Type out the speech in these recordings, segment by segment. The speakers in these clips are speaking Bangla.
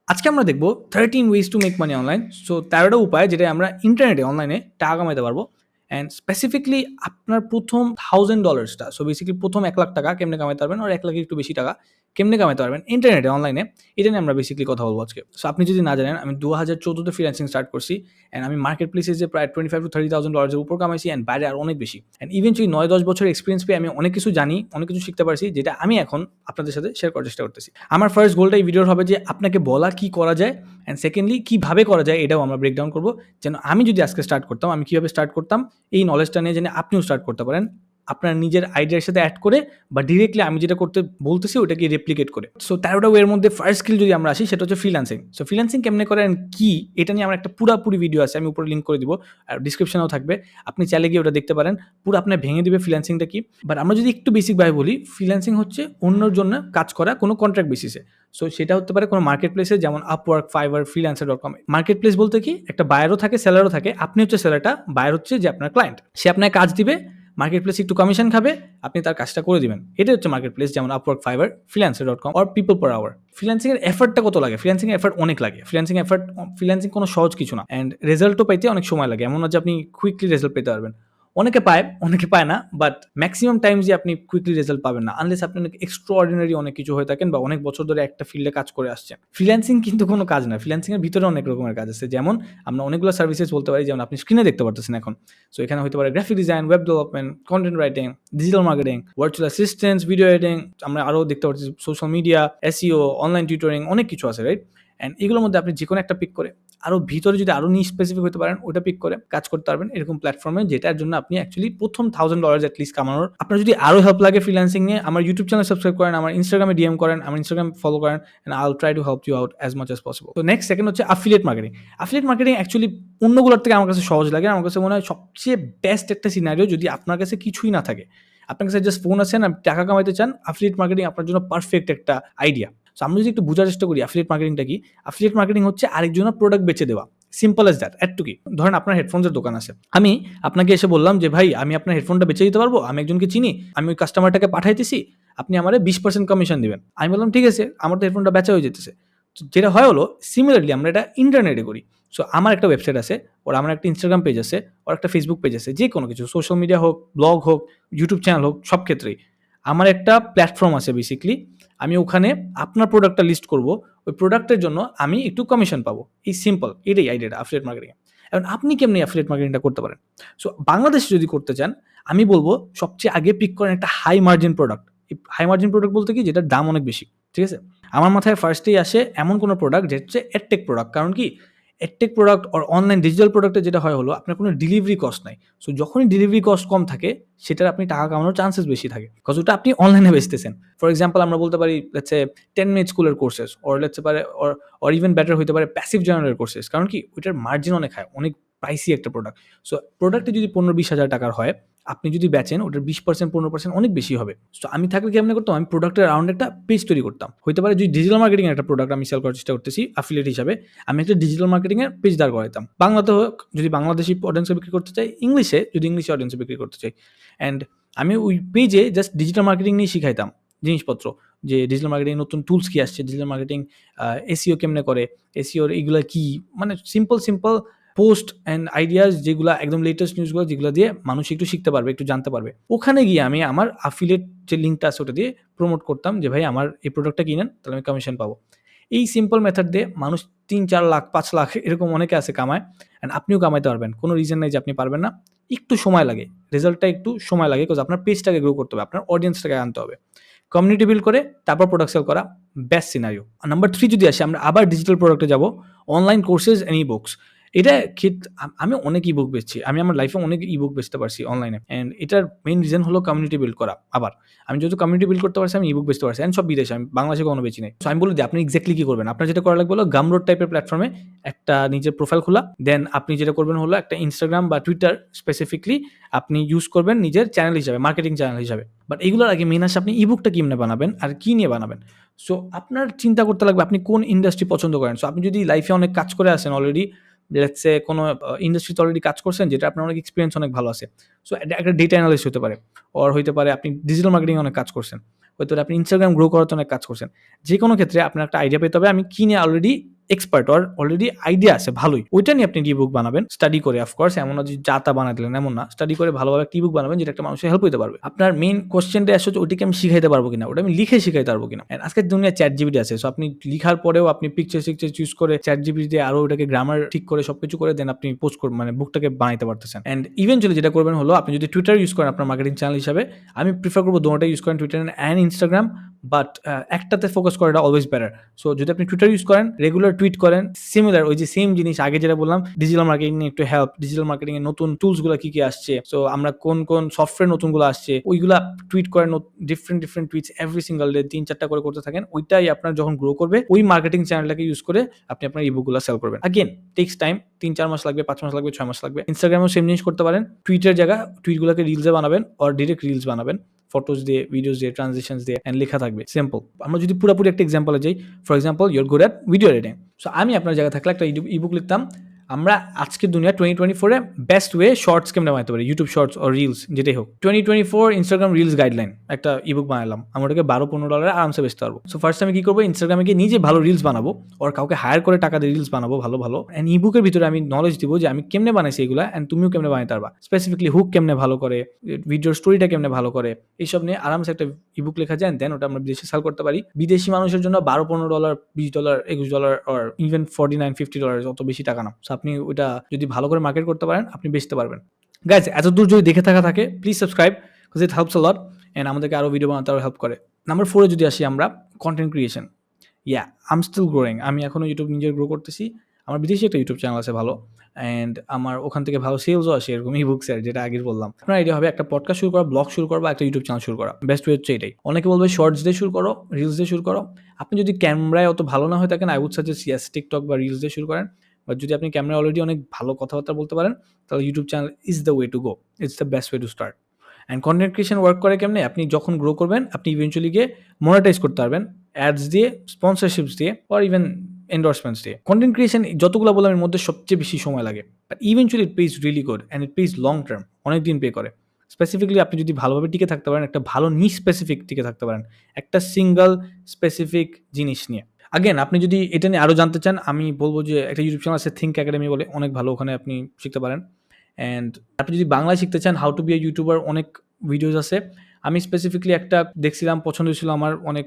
আজকে আমরা দেখব 13 ways to make money online. So 13টা উপায় যেটা আমরা ইন্টারনেটে অনলাইনে টাকা কামাইতে পারবো। অ্যান্ড স্পেসিফিকলি আপনার প্রথম $1000 সো বেসিক্যালি প্রথম ৳1,00,000 কেমনে কামাইতে পারবেন, আর 1,00,000 একটু বেশি টাকা কেমনে কামাইতে পারবেন ইন্টারনেটে অনলাইনে, এটা নিয়ে আমরা বেসিক্যালি কথা বলবো আজকে। সো আপনি যদি না জানেন, আমি 2014 তে ফ্রিল্যান্সিং স্টার্ট করছি। অ্যান্ড আমি মার্কেট প্লেসে যে প্রায় $25,000 to $30,000 এর উপর কামাইছি, অ্যান্ড বাইরে আরও অনেক বেশি। অ্যান্ড ইভেনচুয়ালি 9-10 বছর এক্সপিরিয়েন্স পেয়ে আমি অনেক কিছু জানি, অনেক কিছু শিখতে পারছি, যেটা আমি এখন আপনাদের সাথে শেয়ার করার চেষ্টা করতেছি। আমার ফার্স্ট গোলটা এই ভিডিওর হবে যে আপনাকে বলা কি করা যায়, অ্যান্ড সেকেন্ডলি কীভাবে করা যায় এটাও আমরা ব্রেকডাউন করবো, যেন আমি যদি আজকে স্টার্ট করতাম আমি কীভাবে স্টার্ট করতাম এই নলেজটা নিয়ে, যেন আপনিও স্টার্ট করতে পারেন আপনার নিজের আইডিয়ার সাথে অ্যাড করে, বা ডিরেক্টলি আমি যেটা করতে বলতেছি ওটাকে রেপ্লিকেট করে। সো 13টা ওয়ের মধ্যে ফার্স্ট স্কিল যদি আমরা আসি, সেটা হচ্ছে ফ্রিল্যান্সিং। সো ফ্রিল্যান্সিং কেমনে করেন কি, এটা নিয়ে আমার একটা পুরোপুরি ভিডিও আছে, আমি উপরে লিঙ্ক করে দিব, আর ডিসক্রিপশনেও থাকবে, আপনি চাইলে গিয়ে ওটা দেখতে পারেন। পুরো আপনার ভেঙে দিবে ফ্রিল্যান্সিংটা কি। বাট আমরা যদি একটু বেসিকভাবে বলি, ফ্রিল্যান্সিং হচ্ছে অন্যর জন্য কাজ করা কোনো কন্ট্রাক্ট বেসিসে। সো সেটা হতে পারে কোনো মার্কেট প্লেসে, যেমন Upwork, Fiverr, freelancer.com। Market place বলতে কি, একটা বায়ারও থাকে সেলারও থাকে, আপনি হচ্ছে সেলারটা, বায়ার হচ্ছে যে আপনার ক্লায়েন্ট, সে আপনাকে কাজ দিবে, মার্কেট প্লেস একটু কমিশন খাবে, আপনি তার কাজটা করে দিবেন। এটা হচ্ছে মার্কেট প্লেস, যেমন Upwork, Fiverr, freelancer.com or people per hour. ফ্রিল্যান্সিংয়ের এফর্টটা কত লাগে? ফ্রিল্যান্সিংয়ের এফর্ট অনেক লাগে। ফ্রিল্যান্সিং কোনো সহজ কিছু না, অ্যান্ড রেজাল্টও পাইতে অনেক সময় লাগে। এমন না যে আপনি কুইকলি রেজাল্ট পেতে পারবেন। অনেকে পায়, অনেকে পায় না, বাট ম্যাক্সিমাম টাইম যে আপনি কুইকলি রেজাল্ট পাবেন না, আনলেস আপনি অনেক এক্সট্রাঅর্ডিনারি অনেক কিছু হয়ে থাকেন, বা অনেক বছর ধরে একটা ফিল্ডে কাজ করে আসছেন। ফ্রিল্যান্সিং কিন্তু কোনো কাজ না, ফ্রিল্যান্সিংয়ের ভিতরে অনেক রকমের কাজ আছে। যেমন আমরা অনেকগুলো সার্ভিসেস বলতে পারি, যেমন আপনি স্ক্রিনে দেখতে পারতেছেন এখন। সো এখানে হতে পারে graphic design, web development, content writing, digital marketing, virtual assistance, video editing, আমরা আরও দেখতে পাচ্ছি social media, SEO, online tutoring, অনেক কিছু আছে, রাইট? অ্যান্ড এগুলোর মধ্যে আপনি যে কোনো একটা পিক করে, আরও ভিতরে যদি আরও নিশ স্পেসিফিক হতে পারেন, ওটা পিক করে কাজ করতে পারবেন এরকম প্ল্যাটফর্মে, যেটার জন্য আপনি অ্যাকচুয়ালি প্রথম $1,000 অ্যাটলিস্ট কামানোর। আপনার যদি আরও হেল্প লাগে ফ্রিল্যান্সিং নিয়ে, আমার ইউটিউব চ্যানেল সাবস্ক্রাইব করেন, আমার ইনস্টাগ্রামে ডিএম করেন, আমার ইনস্টাগ্রাম ফলো করেন, and I will try to help you out as much as possible. তো নেক্সট সেকেন্ড হচ্ছে affiliate marketing. Affiliate marketing actually অন্যগুলোর থেকে আমার কাছে সহজ লাগে। আমার কাছে মনে হয় সবচেয়ে বেস্ট একটা সিনারিও, যদি আপনার কাছে কিছুই না থাকে, আপনার কাছে জাস্ট ফোন আছে, আপনি টাকা কামাইতে চান, অ্যাফিলিয়েট মার্কেটিং আপনার জন্য পারফেক্ট একটা আইডিয়া। সো আমরা যদি একটু বোঝার চেষ্টা করি অ্যাফিলিয়েট মার্কেটিংটা কি। অ্যাফিলিয়েট মার্কেটিং হচ্ছে আরেকজনের প্রোডাক্ট বেচে দেওয়া, সিম্পল এজ দ্যাট। এটুকুই। ধরেন আপনার হেডফোনসের দোকান আছে, আমি আপনাকে এসে বললাম যে ভাই আমি আপনার হেডফোনটা বেচে দিতে পারবো, আমি একজনকে চিনি, আমি ওই কাস্টমারটাকে পাঠাইতেছি, আপনি আমারে 20% কমিশন দিবেন। আমি বললাম ঠিক আছে, আমার তো হেডফোনটা বেচা হয়ে যেতেছে। যেটা হয় হলো, সিমিলারলি আমরা এটা ইন্টারনেটে করি। সো আমার একটা ওয়েবসাইট আছে, ওর আমার একটা ইনস্টাগ্রাম পেজ আছে, ওর একটা ফেসবুক পেজ আছে, যে কোনো কিছু সোশ্যাল মিডিয়া হোক, ব্লগ হোক, ইউটিউব চ্যানেল হোক, সব ক্ষেত্রেই আমার একটা প্ল্যাটফর্ম আছে। বেসিক্যালি আমি ওখানে আপনার প্রোডাক্টটা লিস্ট করব, ওই প্রোডাক্টের জন্য আমি একটু কমিশন পাবো। এই সিম্পল, এটাই আইডিয়াটা অ্যাফিলিয়েট মার্কেটিং। এখন আপনি কেমনি অ্যাফিলিয়েট মার্কেটিংটা করতে পারেন? সো বাংলাদেশে যদি করতে চান, আমি বলবো সবচেয়ে আগে পিক করেন একটা হাই মার্জিন প্রোডাক্ট। এই হাই মার্জিন প্রোডাক্ট বলতে কি, যেটার দাম অনেক বেশি, ঠিক আছে? আমার মাথায় ফার্স্টেই আসে এমন কোনো প্রোডাক্ট যেটা হচ্ছে এডটেক প্রোডাক্ট। কারণ কি, edtech product or online digital প্রোডাক্টে যেটা হয় হলো, আপনার কোনো ডেলিভারি কস্ট নাই। সো যখনই ডেলিভারি কস্ট কম থাকে, সেটার আপনি টাকা কামানোর চান্সেস বেশি থাকে, কজ ওটা আপনি অনলাইনে বেচতেছেন। ফর এক্সাম্পল আমরা বলতে পারি লেটস সে 10 মিনিট স্কুলের কোর্সেস, অর লেটস পারে অর ইভেন বেটার হইতে পারে প্যাসিভ জার্নালের কোর্সেস। কারণ কি, ওইটার মার্জিন অনেক হাই, অনেক প্রাইসি একটা প্রোডাক্ট। সো প্রোডাক্টে যদি 15-20 হাজার টাকার হয়, আপনি যদি বেচেন, ওটার 20% 15% অনেক বেশি হবে। সো আমি থাকলে কেমনে করতাম, আমি প্রোডাক্টের অ্যারাউন্ড একটা পেজ তৈরি করতাম। হইতে পারে যদি ডিজিটাল মার্কেটিং একটা প্রোডাক্ট আমি সেল করার চেষ্টা করতেছি অ্যাফিলিয়েট হিসাবে, আমি একটা ডিজিটাল মার্কেটিং এর পেজ দাঁড় করাইতাম। বাংলাতে হোক, যদি বাংলাদেশি অডিয়েন্সে বিক্রি করতে চাই, ইংলিশে যদি ইংলিশ অডিয়েন্সে বিক্রি করতে চাই, অ্যান্ড আমি ওই পেজে জাস্ট ডিজিটাল মার্কেটিং নিয়ে শিখাইতাম জিনিসপত্র, যে ডিজিটাল মার্কেটিং নতুন টুলস কি আসছে, ডিজিটাল মার্কেটিং এসইও কেমনে করে, এসইওর এইগুলা কি, মানে সিম্পল পোস্ট অ্যান্ড আইডিয়াস, যেগুলো একদম লেটেস্ট নিউজগুলো, যেগুলো দিয়ে মানুষ একটু শিখতে পারবে, একটু জানতে পারবে। ওখানে গিয়ে আমি আমার অ্যাফিলিয়েট যে লিঙ্কটা আছে, ওটা দিয়ে প্রমোট করতাম যে ভাই আমার এই প্রোডাক্টটা কিনেন, তাহলে আমি কমিশন পাবো। এই সিম্পল মেথড দিয়ে মানুষ 3-4 লাখ, 5 লাখ এরকম অনেকে আছে কামায়, অ্যান্ড আপনিও কামাইতে পারবেন। কোনো রিজন নেই যে আপনি পারবেন না। একটু সময় লাগে, রেজাল্টটা একটু সময় লাগে, বিকজ আপনার পেজটাকে গ্রো করতে হবে, আপনার অডিয়েন্সটাকে আনতে হবে, কমিউনিটি বিল্ড করে তারপর প্রোডাক্ট সেল করা বেস্ট সিনারিও। নাম্বার 3 যদি আসি, আমরা আবার ডিজিটাল প্রোডাক্টে যাব, online courses and E books. এটা আমি অনেক ইবুক বেচছি, আমি আমার লাইফে অনেক ইবুক বেচতে পারছি অনলাইনে, অ্যান্ড এটার মেইন রিজন হলো কমিউনিটি বিল্ড করা। আবার আমি যেহেতু কমিউনিটি বিল্ড করতে পারছি, আমি ইবুক বেচতে পারছি, অ্যান্ড সব বিদেশে, আমি বাংলাদেশে কোনো বেচি নাই। সো আমি বলি যে আপনি এক্স্যাক্টলি কী করবেন। আপনার যেটা করা লাগবে হলো গামরোড টাইপের প্ল্যাটফর্মে একটা নিজের প্রোফাইল খোলা, দেন আপনি যেটা করবেন হলো একটা ইনস্টাগ্রাম বা টুইটার স্পেসিফিকলি আপনি ইউজ করবেন নিজের চ্যানেল হিসাবে, মার্কেটিং চ্যানেল হিসাবে। বাট এগুলোর আগে মেইন আসে আপনি ইবুকটা কেমনে বানাবেন আর কী নিয়ে বানাবেন। সো আপনার চিন্তা করতে লাগবে আপনি কোন ইন্ডাস্ট্রি পছন্দ করেন। সো আপনি যদি লাইফে অনেক কাজ করে আসেন অলরেডি, লেটস সে কোনো ইন্ডাস্ট্রিতে অলরেডি কাজ করছেন, যেটা আপনার অনেক এক্সপিরিয়েন্স অনেক ভালো আছে। সো একটা ডেটা অ্যানালিস্ট হতে পারে, অর হইতে পারে আপনি ডিজিটাল মার্কেটিং অনেক কাজ করছেন, হয়তো আপনি ইনস্টাগ্রাম গ্রো করাতে অনেক কাজ করছেন। যে কোনো ক্ষেত্রে আপনার একটা আইডিয়া পেতে হবে আমি কী নিয়ে অলরেডি এক্সপার্ট আর অলরেডি আইডিয়া আছে ভালোই, ওইটা নিয়ে আপনি ইবুক বানাবেন স্টাডি করে। অফকোর্স এমন না যে যা তা বানাই দিলেন, এমন না, স্টাডি করে ভালোভাবে একটা ইবুক বানাবেন যেটা একটা মানুষের হেল্প হতে পারবে। আপনার মেইন কোশ্চেনটা আসলে ওইটাকে আমি শিখাইতে পারবো কিনা, ওটা আমি লিখে শিখাইতে পারবো কিনা। আজকের দুনিয়ায় চ্যাট জিপিটি আছে, সো আপনি লিখার পরেও আপনি পিকচার চুজ করে চ্যাট জিপিটি দিয়ে আরো ওটাকে গ্রামার ঠিক করে সবকিছু করে দেন আপনি পোস্ট করবেন, মানে বুকটাকে বানাইতে পারতেছেন। অ্যান্ড ইভেনচুয়ালি যেটা করবেন হলো, আপনি যদি টুইটার ইউজ করেন আপনার মার্কেটিং চ্যানেল হিসাবে, আমি প্রিফার করবো দুটোটা ইউজ করেন, টুইটার অ্যান্ড ইনস্টাগ্রাম, বাট একটাতে ফোকাস করাটা অলওয়েজ বেটার। সো যদি আপনি টুইটার ইউজ করেন, রেগুলার টুইট করেন, সিমিলার ওই যে সেম জিনিস আগে যেটা বললাম, ডিজিটাল মার্কেটিং একটু হেল্প, ডিজিটাল মার্কেটিং এর নতুন টুলস গুলো কি আসছে, সো আমরা কোন কোন সফটওয়্যার নতুনগুলো আসছে ওইগুলা টুইট করেন, different tweets every single day 3-4টা করে করতে থাকেন। ওইটাই আপনার যখন গ্রো করবে, ওই মার্কেটিং চ্যানেলটাকে ইউজ করে আপনি আপনার ইবুকগুলো সেল করবেন। আগেন টেক্স টাইম, 3-4 মাস লাগবে, 5 মাস লাগবে, 6 মাস লাগবে। ইনস্টাগ্রামেও সেম জিনিস করতে পারেন, টুইটের জায়গা টুইটগুলোকে রিলসে বানাবেন আর ডিরেক্ট রিলস বানাবেন, ফটোজ দিয়ে, ভিডিওস দিয়ে, ট্রানজিশনস দিয়ে, এন্ড লেখা থাকবে সিম্পল। আমরা যদি পুরোপুরি একটা এক্সাম্পলে যাই, for example your good at video editing, so আমি আপনার জায়গায় থাকলে একটা ইবুক লিখতাম, আমরা আজকের দুনিয়া 2024-এ বেস্ট ওয়ে শর্টস কেমনে বানাতে পারি, ইউটিউব শর্টস ও রিলস যেটাই হোক, 2024 ইনস্টাগ্রাম রিলস গাইডলাইন একটা ইবুক বানালাম, আমরা ওটাকে $12-15 আরামসে বেচতে পারবো। সো ফার্স্ট আমি কি করবো, ইনস্টাগ্রামে গিয়ে নিজে ভালো রিলস বানাবো, আর কাউকে হায়ার করে টাকা দিয়ে রিলস বানাবো ভালো ভালো, অ্যান্ড ইবুকের ভিতরে আমি নলেজ দিব যে আমি কেমনে বানাইছি এগুলা, অ্যান্ড তুমিও কেমনে বানাইতে পারবা, স্পেসিফিকলি হুক কেমনে ভালো করে, ভিডিওর স্টোরিটা কেমনে ভালো করে, এইসব নিয়ে আরামসে একটা ইবুক লেখা যায়, দেন ওটা আমরা বিদেশে সেল করতে পারি। বিদেশি মানুষের জন্য $12-15, $20, $21 আর ইভেন $49-50 অত বেশি টাকা না। সো আপনি ওইটা যদি ভালো করে মার্কেট করতে পারেন, আপনি বেচতে পারবেন। গাইজ, এত দূর যদি দেখে থাকা থাকে, please subscribe, because it helps a lot, and আমাদেরকে আরো ভিডিও বানাতে আরো হেল্প করে। নাম্বার 4 যদি আসি আমরা, content creation. I am still growing, আমি এখনো ইউটিউব নিজের গ্রো করতেছি। আমার বিদেশি একটা ইউটিউব চ্যানেল আছে ভালো, অ্যান্ড আমার ওখান থেকে ভালো সেলসও আসে, এরকম ইবুকসের, যেটা আগে বললাম। আপনার আইডিয়া হবে একটা পডকাস্ট শুরু করা, ব্লগ শুরু করা, বা একটা ইউটিউব চ্যানেল শুরু করা, বেস্ট ওয়ে হচ্ছে এটাই। অনেকে বলবে শর্টস দিয়ে শুরু করো, রিলস দিয়ে শুরু করো। আপনি যদি ক্যামেরায় অত ভালো না হয়ে থাকেন, আই উড সাজেস্ট টিকটক বা রিলস দিয়ে শুরু করেন। বাট যদি আপনি ক্যামেরা অলরেডি অনেক ভালো কথাবার্তা বলতে পারেন, তাহলে YouTube channel is the way to go, it's the best way to start. And content creation work করে কেমনে, আপনি যখন গ্রো করবেন, আপনি ইভেন্চুয়ালি গিয়ে মনিটাইজ করতে পারবেন, অ্যাডস দিয়ে, স্পন্সরশিপস দিয়ে, অর ইভেন এন্ডোর্সমেন্টস দিয়ে। কন্টেন্ট ক্রিয়েশন যতগুলো বললাম এর মধ্যে সবচেয়ে বেশি সময় লাগে, but eventually it page really good, and it page long term, অনেক দিন পে করে। স্পেসিফিকলি আপনি যদি ভালোভাবে টিকে থাকতে পারেন, একটা ভালো নিশ স্পেসিফিক টিকে থাকতে পারেন, একটা সিঙ্গল স্পেসিফিক জিনিস নিয়ে। আগেন আপনি যদি এটা নিয়ে আরও জানতে চান, আমি বলবো যে একটা ইউটিউব চ্যানেল আছে থিঙ্ক একাডেমি বলে, অনেক ভালো, ওখানে আপনি শিখতে পারেন। অ্যান্ড আপনি যদি বাংলায় শিখতে চান, how to be a YouTuber, অনেক ভিডিওস আছে। আমি স্পেসিফিকলি একটা দেখছিলাম, পছন্দ ছিল আমার, অনেক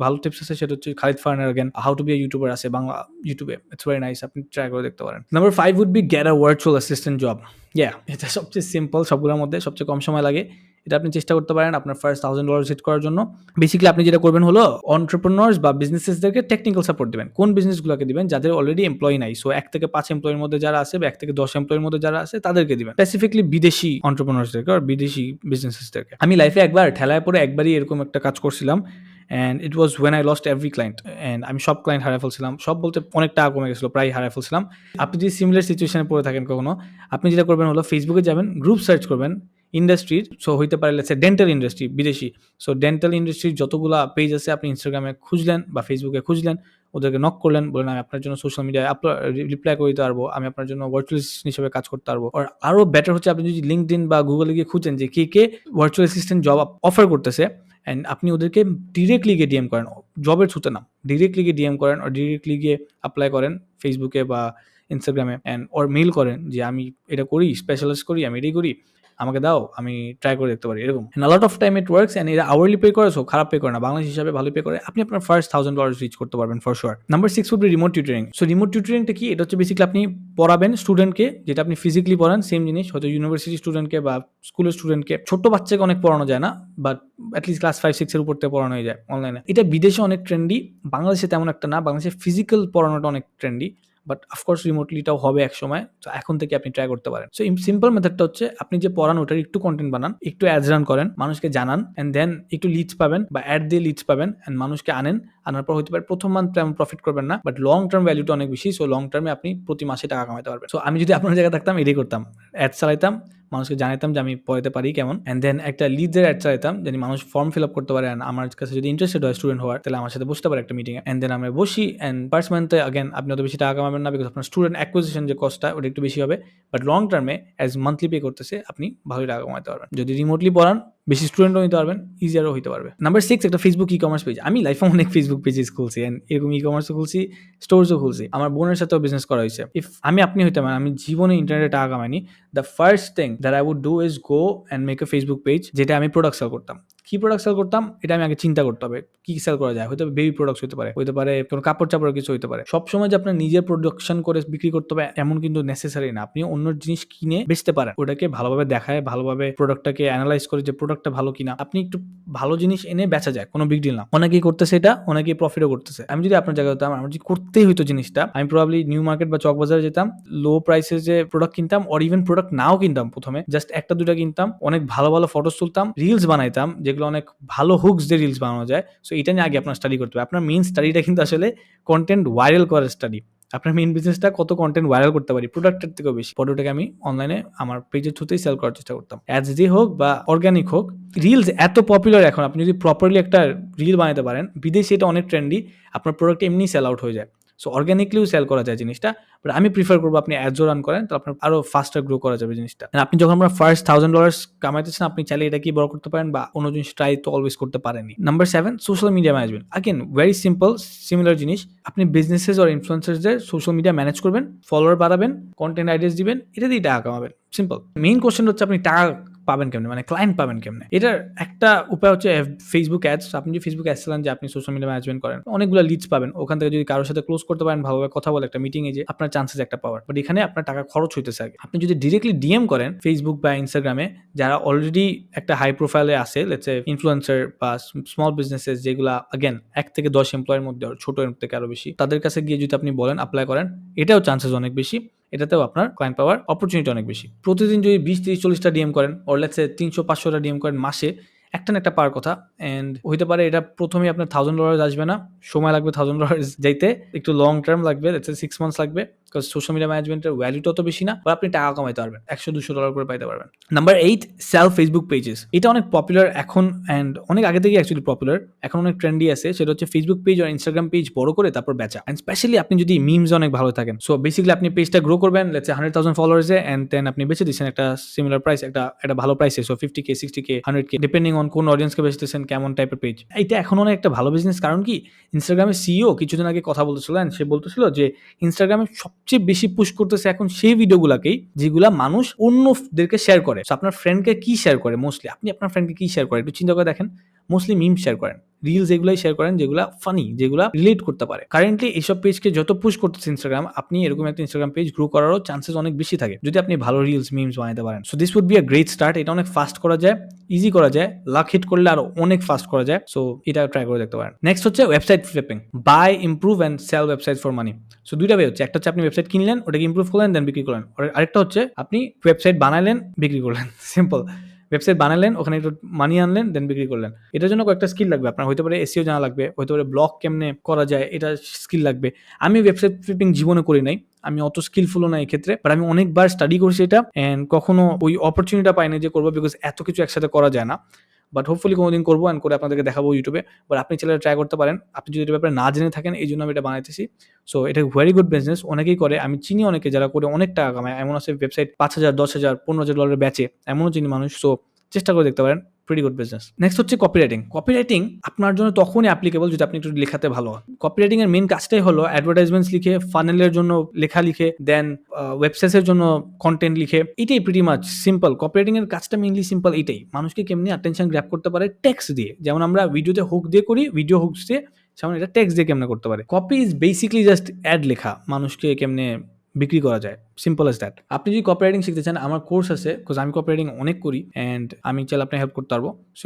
ভালো টিপস আছে, সেটা হচ্ছে খালিদ ফারহানের again how to be a YouTuber আছে বাংলা ইউটিউবে, ইটস ভেরি নাইস, আপনি ট্রাই করে দেখতে পারেন। Number 5 would be get a virtual assistant job. এটা সবচেয়ে সিম্পল, সবগুলোর মধ্যে সবচেয়ে কম সময় লাগে। এটা আপনি চেষ্টা করতে পারেন আপনার ফার্স্ট $1000 সেট করার জন্য। বেসিক্যালি আপনি যেটা করবেন হলো, এন্টারপ্রেনার্স বা বিজনেসেসদেরকে টেকনিক্যাল সাপোর্ট দিবেন। কোন বিজনেসগুলোকে দিবেন, যাদের অলরেডি এমপ্লয়ি নাই, সো 1 থেকে 5 এমপ্লয়ির মধ্যে যারা আছে, বা 1 থেকে 10 এমপ্লয়ির মধ্যে যারা আছে, তাদেরকে দিবেন। স্পেসিফিকলি বিদেশি এন্টারপ্রেনার্সদেরকে আর বিদেশি বিজনেসেসদেরকে। আমি লাইফে একবার ঠেলায় পড়ে একবারই এরকম একটা কাজ করছিলাম, and it was when I lost every client, and আমি সব ক্লায়েন্ট হারিয়ে ফেলছিলাম। সব বলতে অনেক টাকা কমে গেছিলো, প্রায় হারিয়ে ফেলছিলাম। আপনি যদি সিমিলার সিচুয়েশনে পড়ে থাকেন কখনো, আপনি যেটা করবেন হলো, ফেসবুকে যাবেন, গ্রুপ সার্চ করবেন ইন্ডাস্ট্রির, সো হইতে পারে লেটস সে ডেন্টাল ইন্ডাস্ট্রি বিদেশি, সো ডেন্টাল ইন্ডাস্ট্রির যতগুলা পেজ আছে আপনি ইনস্টাগ্রামে খুঁজলেন বা ফেসবুকে খুঁজলেন, ওদেরকে নক করলেন, বলেন আমি আপনার জন্য সোশ্যাল মিডিয়ায় রিপ্লাই করে দিতে পারবো, আমি আপনার জন্য ভার্চুয়াল অ্যাসিস্ট্যান্ট হিসেবে কাজ করতে পারবো। আর আরও বেটার হচ্ছে, আপনি যদি লিঙ্কডইন বা গুগলে গিয়ে খুঁজেন যে কে ভার্চুয়াল অ্যাসিস্ট্যান্ট জব অফার করতেছে, অ্যান্ড আপনি ওদেরকে ডিরেক্টলি গিয়ে ডিএম করেন, জবের থ্রুতে না, ডিরেক্টলি গিয়ে ডিএম করেন, আর ডিরেক্টলি গিয়ে অ্যাপ্লাই করেন ফেসবুকে বা ইনস্টাগ্রামে, অ্যান্ড ওর মেইল করেন যে আমি এটা করি, স্পেশালাইজ করি, আমি এটাই করি, আমাকে দাও, আমি ট্রাই করে দেখতে পারি, এরকম। a lot of time it works, and এরা আওয়ারলি পে করে, সো খারাপ পে করে না, বাংলাদেশ হিসাবে ভালো পে করে। আপনি আপনার ফার্স্ট $1000 রিচ করতে পারবেন for sure. Number 6 would be remote tutoring. So remote টিউটরিংটা কি, এটা হচ্ছে বেসিক্যালি আপনি পড়াবেন স্টুডেন্টকে, যেটা আপনি ফিজিক্যালি পড়ান, সেম জিনিস হয়তো ইউনিভার্সিটি স্টুডেন্টকে বা স্কুলের স্টুডেন্টকে। ছোট্ট বাচ্চাকে অনেক পড়ানো যায় না, বাট অ্যাটলিস্ট ক্লাস 5-6 এর উপর থেকে পড়ানো হয়ে যায় অনলাইনে। এটা বিদেশে অনেক ট্রেন্ডি, বাংলাদেশে তেমন একটা না। বাংলাদেশে ফিজিক্যাল পড়ানোটা অনেক ট্রেন্ডি, বাট অফকোর্স রিমোটলিটাও হবে এক সময়, তো এখন থেকে আপনি ট্রাই করতে পারেন। সো সিম্পল মেথডটা হচ্ছে, আপনি যে পড়ান ওটার একটু কন্টেন্ট বানান, একটু অ্যাডস রান করেন, মানুষকে জানান, অ্যান্ড দেন একটু লিডস পাবেন বা অ্যাড দিয়ে লিডস পাবেন, অ্যান্ড মানুষকে আনার পর হতে পারে প্রথম মান্থ তেমন প্রফিট করবেন না, বাট লং টার্ম ভ্যালুটা অনেক বেশি। সো লং টার্মে আপনি প্রতি মাসে টাকা কামাতে পারবেন। সো আমি যদি আপনার জায়গায় থাকতাম, এটাই করতাম, অ্যাডস চালাইতাম, মানুষকে জানাইতাম যে আমি পড়াতে পারি কেমন, অ্যান্ড দেন একটা লিডের অ্যাড চালাইতাম, যেন মানুষ ফর্ম ফিল আপ করতে পারে, অ্যান্ড আমার কাছে যদি ইন্টারেস্টেড হয় স্টুডেন্ট হওয়ার, তাহলে আমার সাথে বসতে পারে একটা মিটিংয়ে, অ্যান্ড দেন আমরা বসি, অ্যান্ড ফার্স্ট মান্থে আগেন আপনি অত বেশি টাকা কামাবেন না, বিকজ আপনার স্টুডেন্ট অ্যাকুইজিশন যে কস্টটা ওটা একটু বেশি হবে, বাট লং টার্মে অ্যাজ মান্থলি পে করতেছে আপনি ভালোই টাকা কমাতে পারবেন। যদি রিমোটলি পড়ান বেশি স্টুডেন্টও নিতে পারবেন, ইজিয়ারও হতে পারবে। নাম্বার 6 একটা ফেসবুক ই কমার্স পেজ। আমি লাইফে অনেক ফেসবুক পেজেস খুলছি অ্যান্ড এরকম ই কমার্সও খুলছি, স্টোরসও খুলছি। আমার বোনের সাথেও বিজনেস করা হয়েছে। ইফ আপনি হইতে পারেন, আমি জীবনে ইন্টারনেটে টাকা কামাইনি, the first thing that I would do is go and make a Facebook page, যেটা আমি প্রোডাক্ট সেল করতাম। কি প্রোডাক্ট সেল করতাম এটা আমি আগে চিন্তা করতে হবে, কি সেল করা যায়। হয়তো বেবি প্রোডাক্টস হতে পারে কোনো কাপড় চাপড়ের কিছু হতে পারে। সবসময় যে আপনার নিজের প্রোডাকশন করে বিক্রি করতে হবে এমন কিন্তু নেসেসারি না। আপনি অন্য জিনিস কিনে বেচতে পারেন, ওটাকে ভালোভাবে দেখায়, ভালোভাবে প্রোডাক্টটাকে অ্যানালাইজ করে যে প্রোডাক্টটা ভালো কিনা, আপনি একটু ভালো জিনিস এনে বেচা যায়, কোনো বিগ ডিল না। অনেকেই করতেছে এটা, অনেকেই প্রফিটও করতেছে। আমি যদি আপনার জায়গায় হতাম, আমার যদি করতেই হইতো জিনিসটা, আমি প্রবাবলি নিউ মার্কেট বা চক বাজারে যেতাম, লো প্রাইসে যে প্রোডাক্ট কিনতাম, অর ইভেন প্রোডাক্ট নাও কিনতাম, প্রথমে জাস্ট একটা দুটা কিনতাম, অনেক ভালো ভালো ফটোস তুলতাম, রিলস বানাইতাম, যেগুলো অনেক ভালো হুকস দিয়ে রিলস বানানো যায়। সো এটা নিয়ে আগে আপনার স্টাডি করতে হবে। আপনার মেইন স্টাডিটা কিন্তু আসলে কন্টেন্ট ভাইরাল করার স্টাডি। আপনার মেইন বিজনেসটা কত কন্টেন্ট ভাইরাল করতে পারি, প্রোডাক্টের থেকেও বেশি। ফটোটাকে আমি অনলাইনে আমার পেজের থ্রুতেই সেল করার চেষ্টা করতাম, অ্যাডস দিয়ে হোক বা অর্গানিক হোক। রিলস এত পপুলার এখন, আপনি যদি প্রপারলি একটা রিল বানাতে পারেন, বিদেশে এটা অনেক ট্রেন্ডি, আপনার প্রোডাক্ট এমনি সেল আউট হয়ে যায়। সো অর্গানিকলিও সেল করা যায় জিনিসটা, বাট আমি প্রিফার করবো আপনি অ্যাডসও রান করেন, তো আপনার আরো ফাস্টার গ্রো করা যাবে জিনিসটা। আপনি যখন আপনার ফার্স্ট $1000 কামাইতেছেন, আপনি চাইলে এটা কি বড় করতে পারেন বা অন্য জিনিস ট্রাই তো অলওয়েজ করতে পারেননি। Number 7, social media management. Again very simple, similar জিনিস। আপনি বিজনেসেস আর ইনফ্লুয়েন্সারদের সোশ্যাল মিডিয়া ম্যানেজ করবেন, ফলোয়ার বাড়াবেন, কন্টেন্ট আইডিয়াস দিবেন, এটা দিয়ে টাকা কামাবেন। সিম্পল। মেইন কোশ্চেন হচ্ছে আপনি টাকা পাবেন কেমনে, মানে ক্লায়েন্ট পাবেন কেমনে। এটার একটা উপায় হচ্ছে ফেসবুক অ্যাডস। আপনি যদি ফেসবুক অ্যাডস চালান, যে আপনি সোশ্যাল মিডিয়া ম্যানেজমেন্ট করেন, অনেকগুলো লিডস পাবেন। ওখান থেকে যদি কারোর সাথে ক্লোজ করতে পারেন, ভালোভাবে কথা বলে একটা মিটিং এ, যে আপনার চান্সেস একটা পাওয়ার। বাট এখানে আপনার টাকা খরচ হইতেছে আগে। আপনি যদি ডিরেক্টলি ডিএম করেন ফেসবুক বা ইনস্টাগ্রামে, যারা অলরেডি একটা হাই প্রোফাইলে আছে, লেটস সে ইনফ্লুয়েন্সার বা স্মল বিজনেসেস, যেগুলা আগেন 1 থেকে 10 এমপ্লয়ের মধ্যে, ছোট এর থেকে আরো বেশি, তাদের কাছে গিয়ে যদি আপনি বলেন, অ্যাপ্লাই করেন, এটাও চান্সেস অনেক বেশি। এটাতেও আপনার ক্লায়েন্ট পাওয়ার অপরচুনিটি অনেক বেশি। প্রতিদিন যদি 20-30-40টা ডিএম করেন, অর লেটস সে 300-500টা ডিএম করেন মাসে, একটা না একটা পাওয়ার কথা। অ্যান্ড হইতে পারে এটা প্রথমেই আপনার $1000 আসবে না, সময় লাগবে $1000 যাইতে, একটু লং টার্ম লাগবে, লেটস সে 6 মান্থস লাগবে। বিকজ সোশ্যাল মিডিয়া ম্যানেজমেন্টের ভ্যালুটা অত বেশি না, বা আপনি টাকা কামাইতে পারবেন, $100-200 করে পাইতে পারবেন। Number 8, self Facebook pages. এটা অনেক পপুলার এখন, অ্যান্ড অনেক আগে থেকেই অ্যাকচুয়ালি পপুলার, এখন অনেক ট্রেন্ডি আছে। সেটা হচ্ছে ফেসবুক পেজ আর ইনস্টাগ্রাম পেজ বড় করে তারপর বেচা। অ্যান্ড স্পেশালি আপনি যদি মিমস অনেক ভালো থাকেন, সো বেসিক্যালি আপনি পেজটা গ্রো করবেন, লেটস সে 100,000 ফলোয়ার্সে, অ্যান্ড দেন আপনি বেচে দিচ্ছেন একটা সিমিলার প্রাইস, একটা ভালো প্রাইসে। So 50K, 60K, 100K, depending on কোন অডিয়েন্সকে বেচতেছেন, কেমন টাইপের পেজ। এটা এখন অনেক একটা ভালো বিজনেস। কারণ কি, ইনস্টাগ্রামের সিইও কিছুদিন আগে কথা বলতেছিলেন, সে বলতেছিল যে ইনস্টাগ্রামে সবচেয়ে বেশি পুশ করতেছে এখন সেই ভিডিওগুলোকেই যেগুলা মানুষ অন্যদেরকে শেয়ার করে। সো আপনার ফ্রেন্ডকে কি শেয়ার করে, মোস্টলি আপনি আপনার ফ্রেন্ডকে কি শেয়ার করেন, একটু চিন্তা করে দেখেন। মোস্টলি মিম শেয়ার করেন, রিলস এগুলাই শেয়ার করেন, যেগুলা ফানি, যেগুলা রিলেট করতে পারে। কারেন্টলি এইসব পেজকে যত পুশ করতেছে ইনস্টাগ্রাম, আপনি এরকম একটা ইনস্টাগ্রাম পেজ গ্রো করারও চান্সেস অনেক বেশি থাকে, যদি আপনি ভালো রিলস মিমস বানাতে পারেন। So this would be a great start. এটা অনেক ফাস্ট করা যায়, ইজি করা যায়, লাক হিট করলে আরো অনেক ফাস্ট করা যায়। সো এটা ট্রাই করে দেখতে পারেন। নেক্সট হচ্ছে website flipping, buy, improve and sell website for money. So দুইটা ওয়ে হচ্ছে, একটা হচ্ছে আপনি ওয়েবসাইট কিনলেন, ওটাকে ইমপ্রুভ করলেন, দেন বিক্রি করলেন। আরেকটা হচ্ছে আপনি ওয়েবসাইট বানালেন, বিক্রি করলেন। সিম্পল। ওয়েবসাইট বানালেন, ওখানে একটু মানি আনলেন, দেন বিক্রি করলেন। এটার জন্য কয়েকটা স্কিল লাগবে আপনার। হতে পারে এসইও জানা লাগবে, হতে পারে ব্লগ কেমনে করা যায় এটা স্কিল লাগবে। আমি ওয়েবসাইট ফ্লিপিং জীবনে করি নাই, আমি অত স্কিলফুলও না এই ক্ষেত্রে, বাট আমি অনেকবার স্টাডি করছি এটা, অ্যান্ড কখনো ওই অপরচুনিটিটা পাইনি যে করবো, বিকজ এত কিছু একসাথে করা যায় না। বাট হোপফুলি কোনোদিন করবো, অ্যান্ড করে আপনাদেরকে দেখাবো ইউটিউবে। বাট আপনি চ্যানেলে ট্রাই করতে পারেন, আপনি যদি এটা ব্যাপারে না জেনে থাকেন, এই জন্য আমি এটা বানাইতেছি। সো এটা ভেরি গুড বিজনেস, অনেকেই করে, আমি চিনি অনেকে যারা করে অনেক টাকা কামায়। এমন আছে ওয়েবসাইট $5,000, $10,000, $15,000 বেচে, এমনও চিনি মানুষ। সো চেষ্টা করে দেখতে পারেন, প্রিটি গুড বিজনেস। নেক্সট হচ্ছে কপিরাইটিং। কপিরাইটিং আপনার জন্য তখনই অ্যাপ্লিকেবল যদি আপনি একটু লেখাতে ভালো হন। কপিরাইটিং এর মেইন কাজটাই হলো অ্যাডভার্টাইজমেন্টস লিখে, ফানেলের জন্য লেখা লিখে, দেন ওয়েবসাইটের জন্য কন্টেন্ট লিখে, এটাই প্রিটি মাচ সিম্পল। কপিরাইটিং এর কাজটা মেইনলি সিম্পল, এটাই মানুষকে কেমনি অ্যাটেনশন গ্র্যাব করতে পারে টেক্সট দিয়ে, যেমন আমরা ভিডিওতে হুক দিয়ে করি, ভিডিও হুকস দিয়ে, যেমন এটা টেক্সট দিয়ে কেমনে করতে পারে। Copy is basically just ad লেখা, মানুষকে কেমনে বিক্রি করা যায়, সিম্পল এজ দ্যাট। আপনি যদি কপিরাইটিং শিখতে চান, আমার কোর্স আছে, বিকজ আমি কপিরাইটিং অনেক করি, অ্যান্ড আমি চাইলে আপনি হেল্প করতে পারবো। So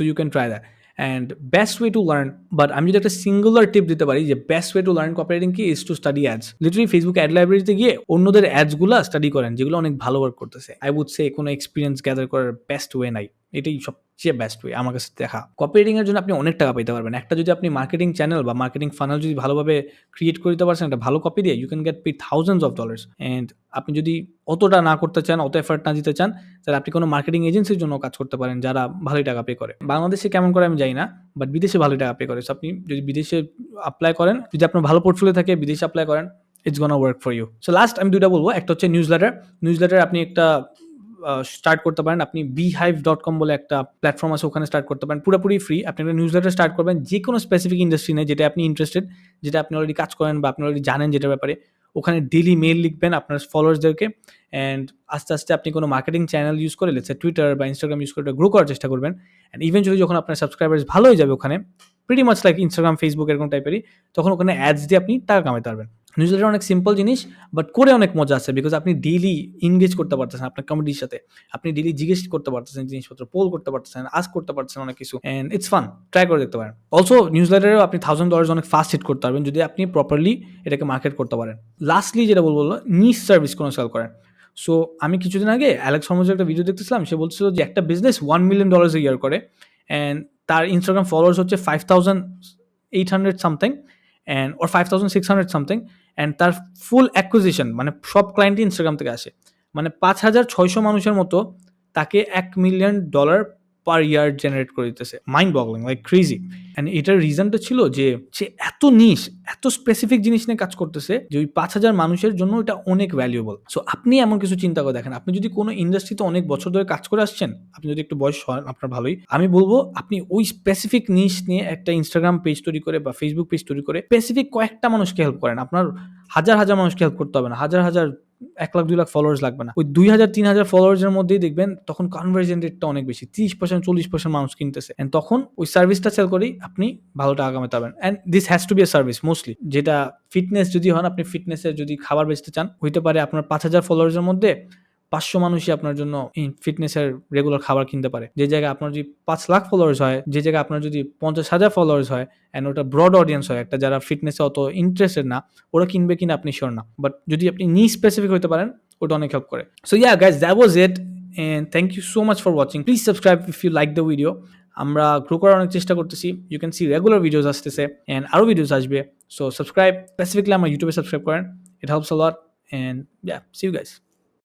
you can try that. And best way to learn, but আমি যদি একটা সিঙ্গুলার টিপ দিতে পারি যে best way to learn copywriting কি, is to study ads. Literally Facebook ad লাইব্রেরিতে গিয়ে অন্যদের অ্যাডসগুলো স্টাডি করেন, যেগুলো অনেক ভালো ওয়ার্ক করতেছে। আই উড সে কোনো এক্সপিরিয়েন্স গ্যাদার করার বেস্ট ওয়ে নাই, এটাই সবচেয়ে বেস্ট ওয়ে আমার কাছে দেখা। কপিরাইটিং এর জন্য আপনি অনেক টাকা পেতে পারবেন। একটা যদি আপনি মার্কেটিং চ্যানেল বা মার্কেটিং ফানেল যদি ভালোভাবে ক্রিয়েট করে দিতে পারছেন, একটা ভালো কপি দিয়ে, you can get paid $1000s। And আপনি যদি অতটা না করতে চান, অত এফার্ট না দিতে চান, তাহলে আপনি কোনো মার্কেটিং এজেন্সির জন্য কাজ করতে পারেন, যারা ভালোই টাকা পে করে। বাংলাদেশে কেমন করে আমি জানি না, বাট বিদেশে ভালোই টাকা পে করে। সো আপনি যদি বিদেশে অ্যাপ্লাই করেন, যদি আপনার ভালো পোর্টফোলিও থাকে, বিদেশে অ্যাপ্লাই করেন, it's gonna work for you. So last আমি দুইটা বলবো, একটা হচ্ছে নিউজলেটার আপনি একটা স্টার্ট করতে পারেন। আপনি beehive.com বলে একটা প্ল্যাটফর্ম আছে, ওখানে স্টার্ট করতে পারেন, পুরোপুরি ফ্রি। আপনি একটা নিউজলেটার স্টার্ট করবেন যে কোনো স্পেসিফিক ইন্ডাস্ট্রি নিয়ে যেটা আপনি ইন্টারেস্টেড, যেটা আপনি অলরেডি কাজ করেন বা আপনি অলরেডি জানেন যেটার ব্যাপারে। ওখানে ডেইলি মেইল লিখবেন আপনার ফলোয়ার্সদেরকে, অ্যান্ড আস্তে আস্তে আপনি কোনো মার্কেটিং চ্যানেল ইউজ করে, লেটস সে টুইটার বা ইনস্টাগ্রাম ইউজ করে গ্রো করার চেষ্টা করবেন। অ্যান্ড ইভেনচুয়ালি যখন আপনার সাবস্ক্রাইবার্স ভালো হয়ে যাবে ওখানে, pretty much like Instagram, Facebook এরকম টাইপেরই, তখন ওখানে অ্যাডস দিয়ে আপনি টাকা কামাতে পারবেন। নিউজলেটার অনেক সিম্পল জিনিস, বাট করে অনেক মজা আছে, বিকজ আপনি ডেইলি এনগেজ করতে পারতেছেন আপনার কমিউনিটির সাথে, আপনি ডেইলি জিজ্ঞেস করতে পারতেছেন জিনিসপত্র, পোল করতে পারতেছেন, আস্ক করতে পারতেছেন অনেক কিছু, অ্যান্ড ইটস ফান। ট্রাই করে দেখতে পারেন। অলসো নিউজলেটারেও আপনি $1000 অনেক ফাস্ট হিট করতে পারবেন যদি আপনি প্রপারলি এটাকে মার্কেট করতে পারেন। লাস্টলি যেটা বলবো, নিশ সার্ভিস কোনো সেল করেন। সো আমি কিছুদিন আগে অ্যালেক্স হরমোজের একটা ভিডিও দেখতেছিলাম, সে বলছিল যে একটা বিজনেস $1 million a ইয়ার করে, অ্যান্ড তার ইনস্টাগ্রাম ফলোয়ার্স হচ্ছে 5800 something and or 5600 something, and তার ফুল অ্যাকুইজিশন মানে সব ক্লায়েন্টই ইনস্টাগ্রাম থেকে আসে, মানে 5600 মানুষের মতো তাকে $1 million পার ইয়ার জেনারেট করে দিতেছে। Mind boggling, like crazy. And এটার রিজনটা ছিল যে সে এত নিশ, এত স্পেসিফিক জিনিস নিয়ে কাজ করতেছে যে ওই 5000 মানুষের জন্য এটা অনেক ভ্যালুয়েবল। সো আপনি এমন কিছু চিন্তা করে দেখেন, আপনি যদি কোনো ইন্ডাস্ট্রিতে অনেক বছর ধরে কাজ করে আসছেন, আপনি যদি একটু বয়স হয় আপনার ভালোই, আমি বলবো আপনি ওই স্পেসিফিক নিশ নিয়ে একটা ইনস্টাগ্রাম পেজ তৈরি করে বা ফেসবুক পেজ তৈরি করে স্পেসিফিক কয়েকটা মানুষকে হেল্প করেন। আপনার হাজার হাজার মানুষকে হেল্প করতে হবে না, হাজার 1 লাখ 2 লাখ ফলোয়ার্স লাগবে না, ওই 2000-3000 ফলোয়ার্সের মধ্যেই দেখবেন তখন কনভার্জন রেটটা অনেক বেশি, 30%-40% মানুষ কিনতেছে, এন্ড তখন ওই সার্ভিসটা সেল করেই আপনি ভালো টাকা কামাতে পারবেন। And this has to be a service mostly, যেটা ফিটনেস যদি হন, আপনি ফিটনেসের যদি খাবার বেচতে চান, হইতে পারে আপনার 5000 ফলোয়ার্সের মধ্যে 500 মানুষই আপনার জন্য ফিটনেসের রেগুলার খাবার কিনতে পারে। যে জায়গায় আপনার যদি 5 লাখ ফলোয়ার্স হয়, যে জায়গায় আপনার যদি 50,000 ফলোয়ার্স হয়, অ্যান্ড ওটা ব্রড অডিয়েন্স হয়, একটা যারা ফিটনেসে অত ইন্টারেস্টেড না, ওরা কিনবে কিনা আপনি শিওর না, বাট যদি আপনি নিশ স্পেসিফিক হতে পারেন, ওটা অনেক হেল্প করে। So yeah guys, that was it, and thank you so much for watching. Please subscribe if you like the video. আমরা গ্রো করার অনেক চেষ্টা করতেছি, you can see regular videos আসতেছে, অ্যান্ড আরও ভিডিওস আসবে। সো সাবস্ক্রাইব, স্পেসিফিকলি আমার ইউটিউবে সাবস্ক্রাইব করেন, it helps a lot, and yeah, see you guys.